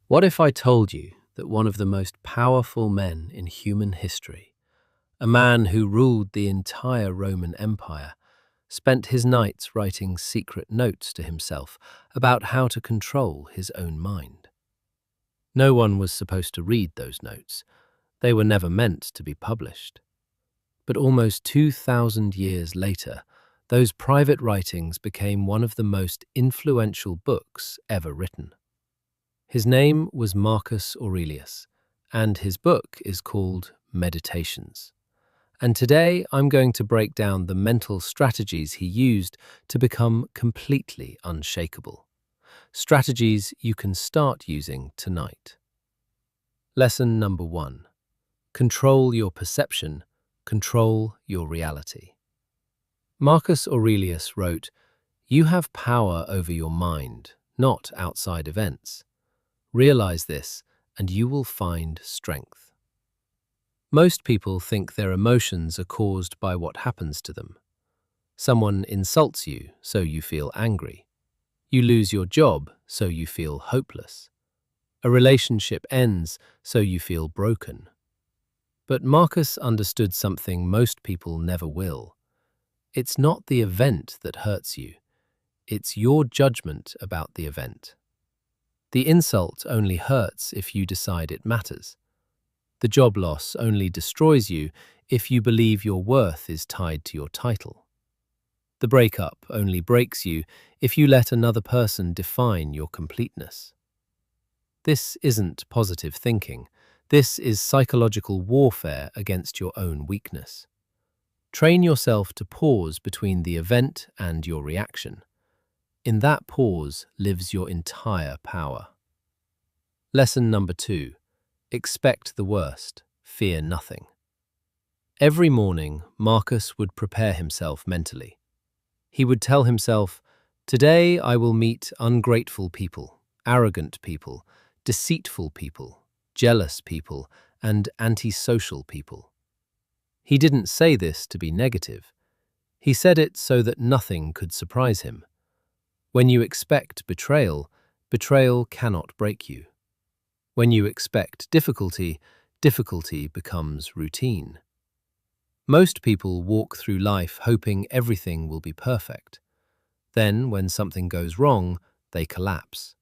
What if I told you that one of the most powerful men in human history, a man who ruled the entire Roman Empire, spent his nights writing secret notes to himself about how to control his own mind? No one was supposed to read those notes. They were never meant to be published. But almost 2,000 years later, those private writings became one of the most influential books ever written. His name was Marcus Aurelius, and his book is called Meditations. And today I'm going to break down the mental strategies he used to become completely unshakable. Strategies you can start using tonight. Lesson number 1. Control your perception, control your reality. Marcus Aurelius wrote, "You have power over your mind, not outside events. Realize this, and you will find strength." Most people think their emotions are caused by what happens to them. Someone insults you, so you feel angry. You lose your job, so you feel hopeless. A relationship ends, so you feel broken. But Marcus understood something most people never will. It's not the event that hurts you. It's your judgment about the event. The insult only hurts if you decide it matters. The job loss only destroys you if you believe your worth is tied to your title. The breakup only breaks you if you let another person define your completeness. This isn't positive thinking. This is psychological warfare against your own weakness. Train yourself to pause between the event and your reaction. In that pause lives your entire power. Lesson number 2. Expect the worst, fear nothing. Every morning, Marcus would prepare himself mentally. He would tell himself, "Today I will meet ungrateful people, arrogant people, deceitful people, jealous people, and antisocial people." He didn't say this to be negative. He said it so that nothing could surprise him. When you expect betrayal, betrayal cannot break you. When you expect difficulty, difficulty becomes routine. Most people walk through life hoping everything will be perfect. Then, when something goes wrong, they collapse.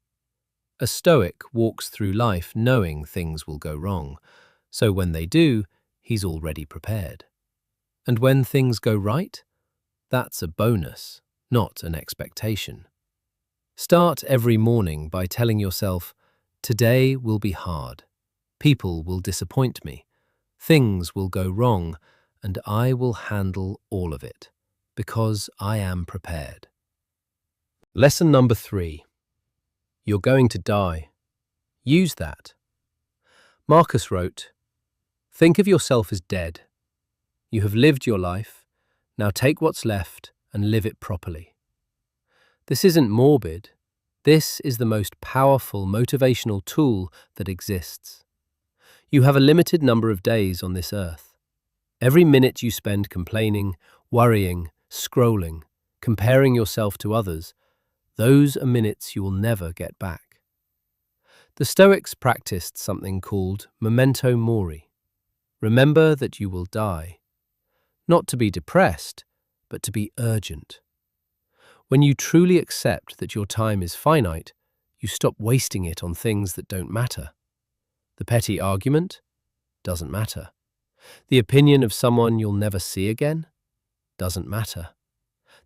A Stoic walks through life knowing things will go wrong, so when they do, he's already prepared. And when things go right, that's a bonus, not an expectation. Start every morning by telling yourself, "Today will be hard. People will disappoint me. Things will go wrong, and I will handle all of it, because I am prepared." Lesson number 3. You're going to die. Use that. Marcus wrote, "Think of yourself as dead. You have lived your life. Now take what's left and live it properly." This isn't morbid. This is the most powerful motivational tool that exists. You have a limited number of days on this earth. Every minute you spend complaining, worrying, scrolling, comparing yourself to others, those are minutes you will never get back. The Stoics practiced something called Memento Mori. Remember that you will die. Not to be depressed, but to be urgent. When you truly accept that your time is finite, you stop wasting it on things that don't matter. The petty argument doesn't matter. The opinion of someone you'll never see again doesn't matter.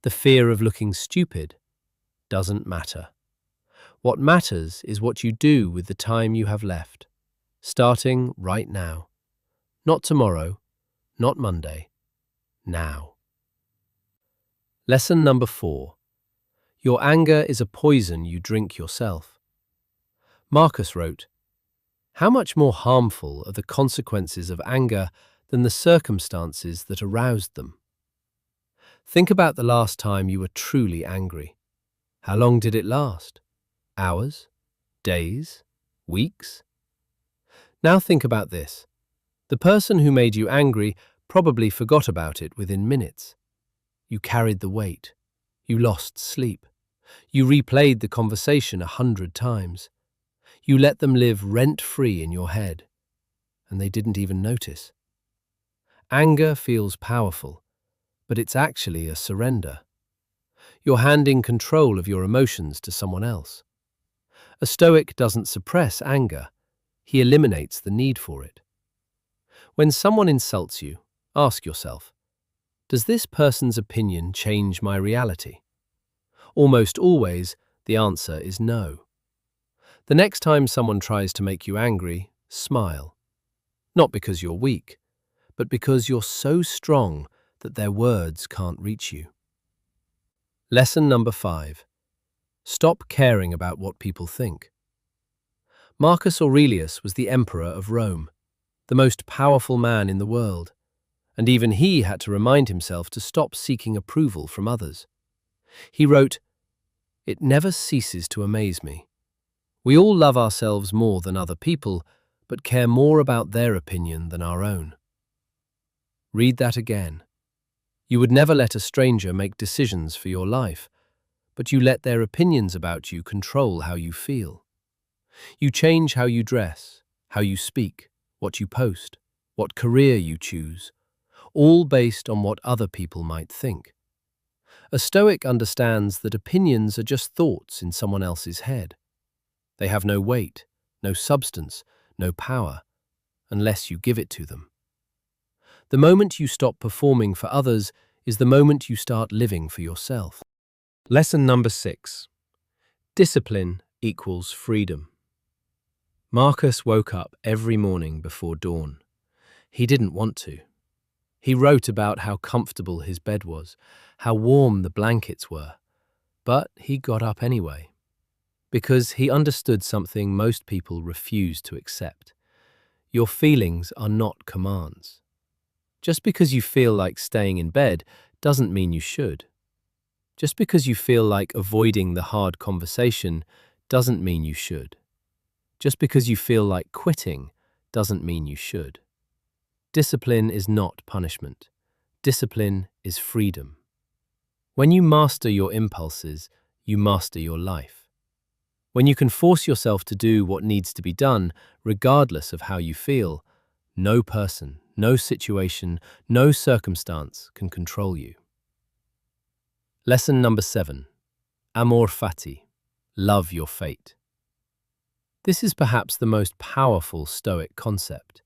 The fear of looking stupid doesn't matter. What matters is what you do with the time you have left, starting right now. Not tomorrow, not Monday, now. Lesson number 4. Your anger is a poison you drink yourself. Marcus wrote, "How much more harmful are the consequences of anger than the circumstances that aroused them?" Think about the last time you were truly angry. How long did it last? Hours? Days? Weeks? Now think about this. The person who made you angry probably forgot about it within minutes. You carried the weight. You lost sleep. You replayed the conversation 100 times. You let them live rent-free in your head, and they didn't even notice. Anger feels powerful, but it's actually a surrender. You're handing control of your emotions to someone else. A Stoic doesn't suppress anger, he eliminates the need for it. When someone insults you, ask yourself, does this person's opinion change my reality? Almost always, the answer is no. The next time someone tries to make you angry, smile. Not because you're weak, but because you're so strong that their words can't reach you. Lesson number 5. Stop caring about what people think. Marcus Aurelius was the emperor of Rome, the most powerful man in the world, and even he had to remind himself to stop seeking approval from others. He wrote, "It never ceases to amaze me. We all love ourselves more than other people, but care more about their opinion than our own." Read that again. You would never let a stranger make decisions for your life, but you let their opinions about you control how you feel. You change how you dress, how you speak, what you post, what career you choose, all based on what other people might think. A Stoic understands that opinions are just thoughts in someone else's head. They have no weight, no substance, no power, unless you give it to them. The moment you stop performing for others is the moment you start living for yourself. Lesson number 6. Discipline equals freedom. Marcus woke up every morning before dawn. He didn't want to. He wrote about how comfortable his bed was, how warm the blankets were, but he got up anyway. Because he understood something most people refuse to accept. Your feelings are not commands. Just because you feel like staying in bed doesn't mean you should. Just because you feel like avoiding the hard conversation doesn't mean you should. Just because you feel like quitting doesn't mean you should. Discipline is not punishment. Discipline is freedom. When you master your impulses, you master your life. When you can force yourself to do what needs to be done, regardless of how you feel, no person, no situation, no circumstance can control you. Lesson number 7. Amor Fati. Love your fate. This is perhaps the most powerful Stoic concept.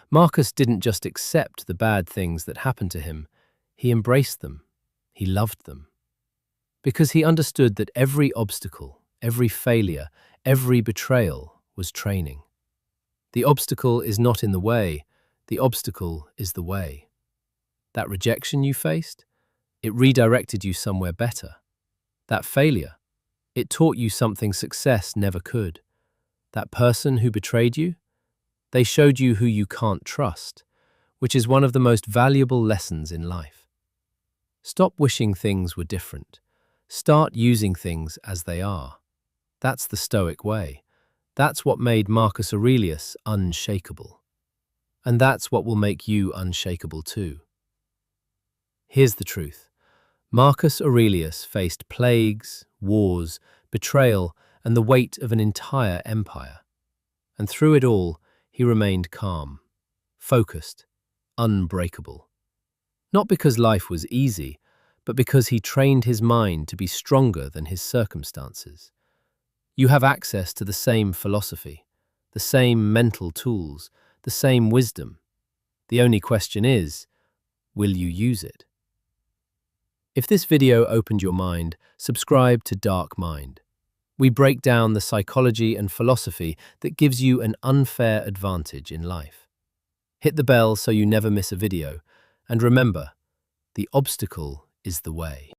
Marcus didn't just accept the bad things that happened to him, he embraced them. He loved them. Because he understood that every obstacle, every failure, every betrayal was training. The obstacle is not in the way, the obstacle is the way. That rejection you faced, it redirected you somewhere better. That failure, it taught you something success never could. That person who betrayed you, they showed you who you can't trust, which is one of the most valuable lessons in life. Stop wishing things were different. Start using things as they are. That's the Stoic way. That's what made Marcus Aurelius unshakable. And that's what will make you unshakable too. Here's the truth. Marcus Aurelius faced plagues, wars, betrayal, and the weight of an entire empire. And through it all, he remained calm, focused, unbreakable. Not because life was easy, but because he trained his mind to be stronger than his circumstances. You have access to the same philosophy, the same mental tools, the same wisdom. The only question is, will you use it? If this video opened your mind, subscribe to Dark Mind. We break down the psychology and philosophy that gives you an unfair advantage in life. Hit the bell so you never miss a video, and remember, the obstacle is the way.